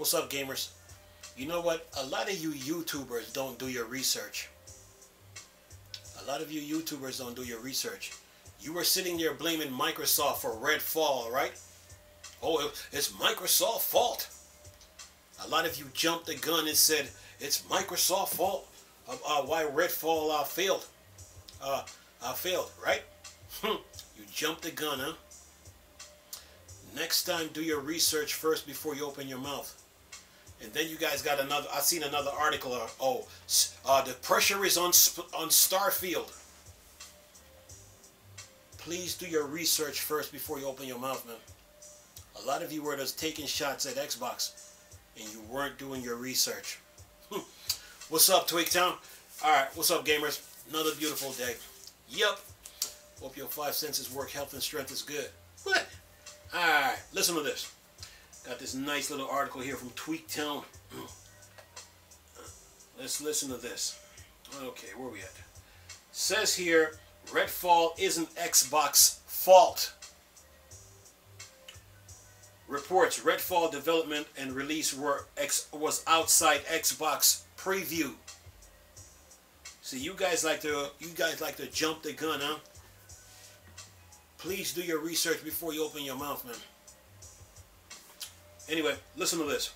What's up, gamers? You know what? A lot of you YouTubers don't do your research. A lot of you YouTubers don't do your research. You were sitting there blaming Microsoft for Redfall, right? Oh, it's Microsoft's fault. A lot of you jumped the gun and said it's Microsoft's fault why Redfall failed. Failed, right? You jumped the gun, huh? Next time, do your research first before you open your mouth. And then you guys got another. I seen another article. The pressure is on Starfield. Please do your research first before you open your mouth, man. A lot of you were just taking shots at Xbox, and you weren't doing your research. What's up, Twigtown? All right, what's up, gamers? Another beautiful day. Yep. Hope your 5 senses work. Health and strength is good. What? All right, listen to this. Got this nice little article here from Tweaktown. Let's listen to this. Okay, where we at? Says here, Redfall isn't Xbox's fault. Reports Redfall development and release was outside Xbox Preview. See, you guys like to jump the gun, huh? Please do your research before you open your mouth, man. Anyway, listen to this.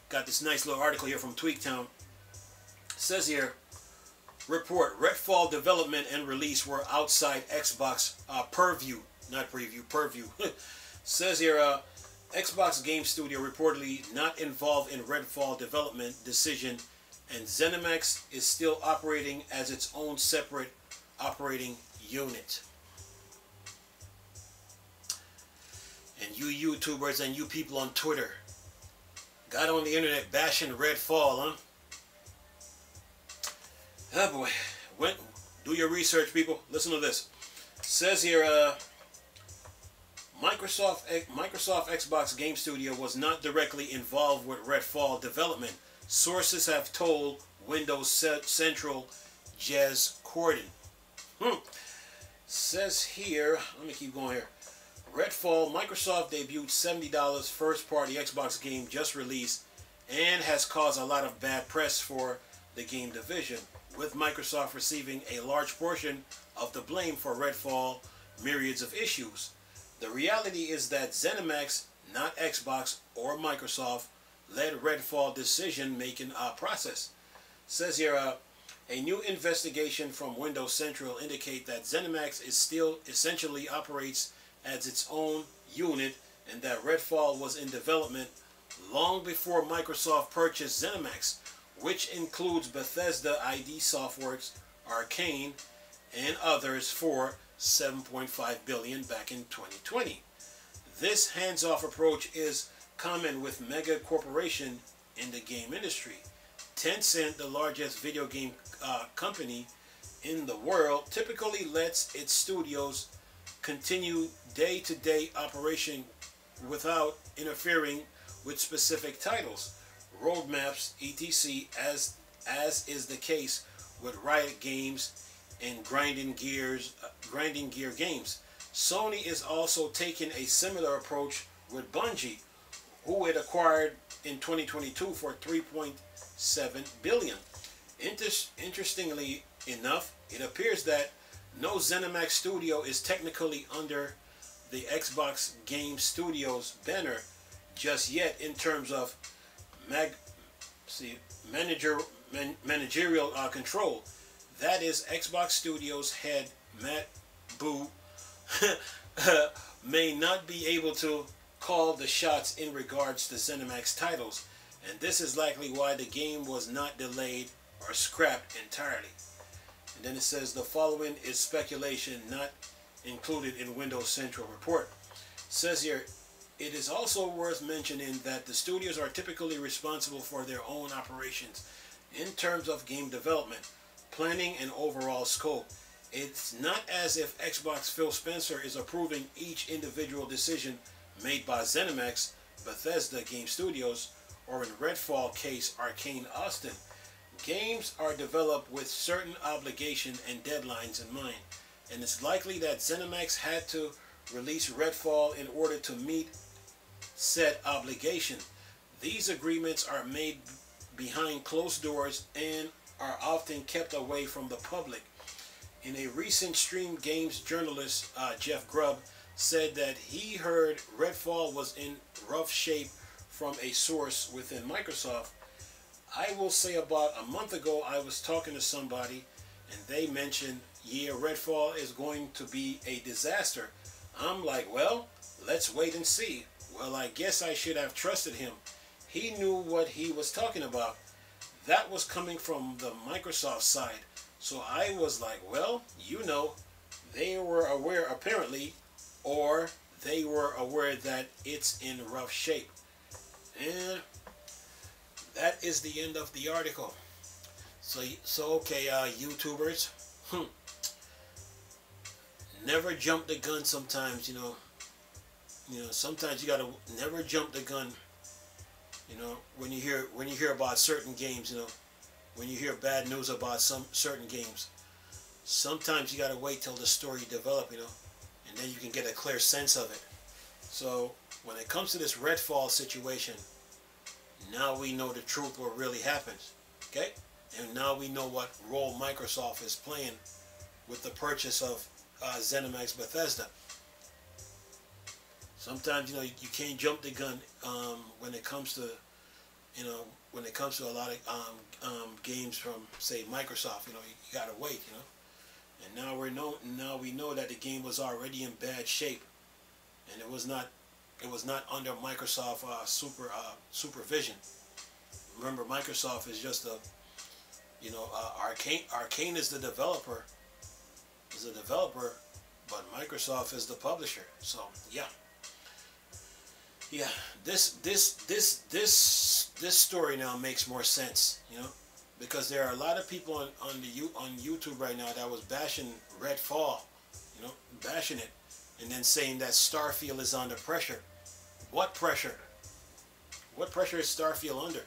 Got this nice little article here from Tweaktown. It says here, report, Redfall development and release were outside Xbox Purview. Not Preview, Purview. Says here, Xbox Game Studio reportedly not involved in Redfall development decision, and ZeniMax is still operating as its own separate operating unit. And you YouTubers and you people on Twitter got on the internet bashing Redfall, huh? Oh boy. Do your research, people. Listen to this. Says here, Microsoft Xbox Game Studio was not directly involved with Redfall development. Sources have told Windows Central Jez Corden. Says here, let me keep going here. Redfall, Microsoft debuted $70 first-party Xbox game just released and has caused a lot of bad press for the game division, with Microsoft receiving a large portion of the blame for Redfall myriads of issues. The reality is that ZeniMax, not Xbox or Microsoft, led Redfall decision-making process. Says here, a new investigation from Windows Central indicate that ZeniMax is still essentially operates as its own unit, and that Redfall was in development long before Microsoft purchased ZeniMax, which includes Bethesda ID Softworks, Arcane, and others for $7.5 billion back in 2020. This hands-off approach is common with mega corporation in the game industry. Tencent, the largest video game company in the world, typically lets its studios continue day-to-day operation without interfering with specific titles, roadmaps, etc., as is the case with Riot Games and Grinding Gear games. Sony is also taking a similar approach with Bungie, who it acquired in 2022 for $3.7 billion. Interestingly enough, it appears that no ZeniMax studio is technically under the Xbox Game Studios banner just yet in terms of managerial control. That is, Xbox Studios head Matt Boo may not be able to call the shots in regards to ZeniMax titles, and this is likely why the game was not delayed or scrapped entirely. And then it says the following is speculation not included in Windows Central report. It says here, it is also worth mentioning that the studios are typically responsible for their own operations in terms of game development, planning, and overall scope. It's not as if Xbox Phil Spencer is approving each individual decision made by ZeniMax, Bethesda Game Studios, or in Redfall case, Arcane Austin. Games are developed with certain obligations and deadlines in mind, and it's likely that ZeniMax had to release Redfall in order to meet said obligation. These agreements are made behind closed doors and are often kept away from the public. In a recent Stream Games journalist, Jeff Grubb, said that he heard Redfall was in rough shape from a source within Microsoft. I will say about a month ago, I was talking to somebody and they mentioned, yeah, Redfall is going to be a disaster. I'm like, well, let's wait and see. Well, I guess I should have trusted him. He knew what he was talking about. That was coming from the Microsoft side. So I was like, well, you know, they were aware apparently, or they were aware that it's in rough shape. And that is the end of the article. So okay, YouTubers, never jump the gun sometimes, you know, sometimes you gotta never jump the gun, you know, when you hear about certain games, you know, when you hear bad news about some certain games, sometimes you gotta wait till the story develop, you know, and then you can get a clear sense of it. So when it comes to this Redfall situation, now we know the truth, what really happens, okay? And now we know what role Microsoft is playing with the purchase of ZeniMax Bethesda. Sometimes, you know, you can't jump the gun when it comes to, you know, when it comes to a lot of games from, say, Microsoft. You know, you gotta wait, you know. And now we know that the game was already in bad shape, and it was not under Microsoft supervision. Remember, Microsoft is just a, you know, Arcane is the developer, but Microsoft is the publisher. So yeah, this story now makes more sense, you know, because there are a lot of people on YouTube right now that was bashing Redfall, you know, bashing it, and then saying that Starfield is under pressure. What pressure? What pressure is Starfield under?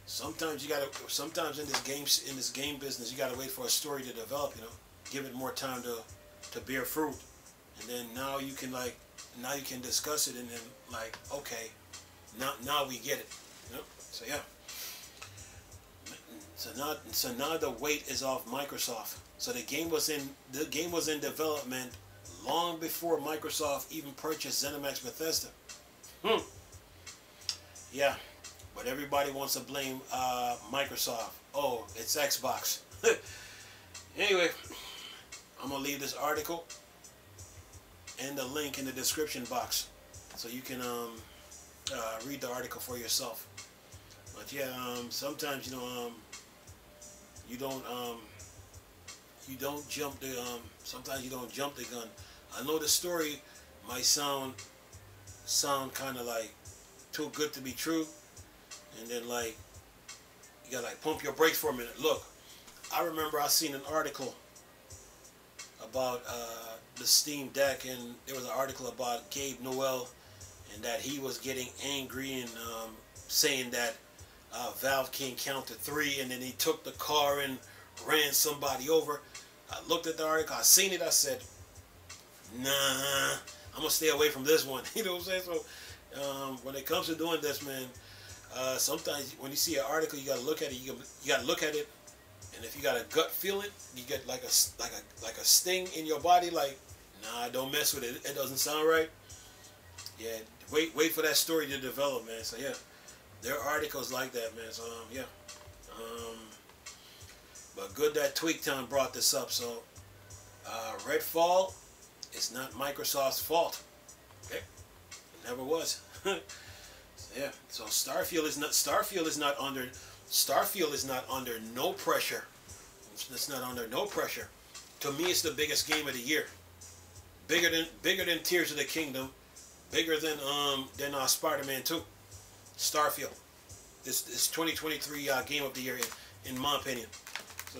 Sometimes in this game business, you gotta wait for a story to develop, you know, give it more time to bear fruit, and then now you can discuss it, and then like, okay, now we get it, you know. So yeah. So now the weight is off Microsoft. So the game was in development long before Microsoft even purchased ZeniMax Bethesda. Yeah, but everybody wants to blame Microsoft. Oh, it's Xbox. Anyway, I'm gonna leave this article and the link in the description box, so you can read the article for yourself. But yeah, sometimes, you know, you don't jump the sometimes you don't jump the gun. I know the story might sound kind of like too good to be true, and then like you gotta like pump your brakes for a minute. Look, I remember I seen an article about the Steam Deck, and there was an article about Gabe Newell, and that he was getting angry and saying that Valve can't count to 3, and then he took the car and ran somebody over. I looked at the article, I seen it, I said, nah, I'm gonna stay away from this one. You know what I'm saying? So when it comes to doing this, man, sometimes when you see an article, you gotta look at it. You gotta look at it, and if you got a gut feeling, you get like a sting in your body, like, nah, don't mess with it. It doesn't sound right. Yeah, wait for that story to develop, man. So yeah, there are articles like that, man. So yeah, but good that TweakTown brought this up. So Redfall is not Microsoft's fault. Okay, it never was. So, yeah. So Starfield is not under no pressure. It's not under no pressure. To me, it's the biggest game of the year. Bigger than Tears of the Kingdom. Bigger than Spider-Man 2. Starfield. This 2023 game of the year, in my opinion. So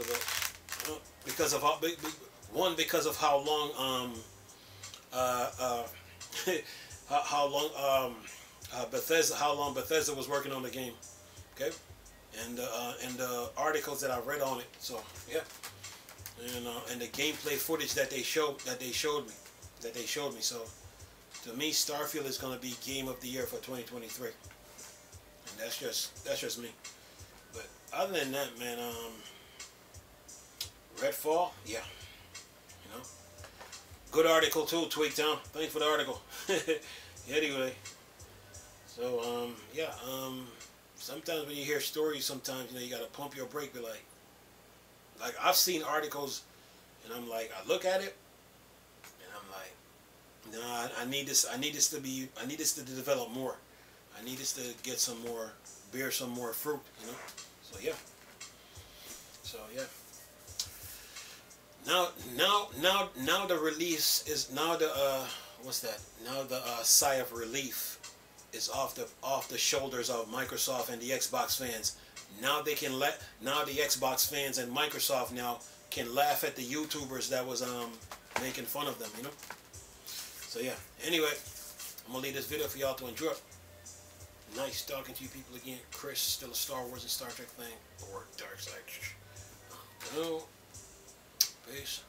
because of how long Bethesda was working on the game. Okay, and the articles that I read on it. So yeah, and the gameplay footage that they showed me. So To me, Starfield is going to be game of the year for 2023, and that's just me. But other than that, man, Redfall, yeah, you know, good article too, Tweaktown. Thanks for the article. Anyway, so yeah, sometimes when you hear stories, sometimes you gotta pump your brake. Be like I've seen articles, and I'm like, I look at it, and I'm like, nah, I need this to develop more. I need this to get some more, bear some more fruit, So yeah. So yeah. Now the release is now the what's that? Now the sigh of relief is off the shoulders of Microsoft and the Xbox fans. Now the Xbox fans and Microsoft now can laugh at the YouTubers that was making fun of them, So yeah. Anyway, I'm gonna leave this video for y'all to enjoy. Nice talking to you people again. Chris, still a Star Wars and Star Trek thing, or Dark Side. Oh, peace.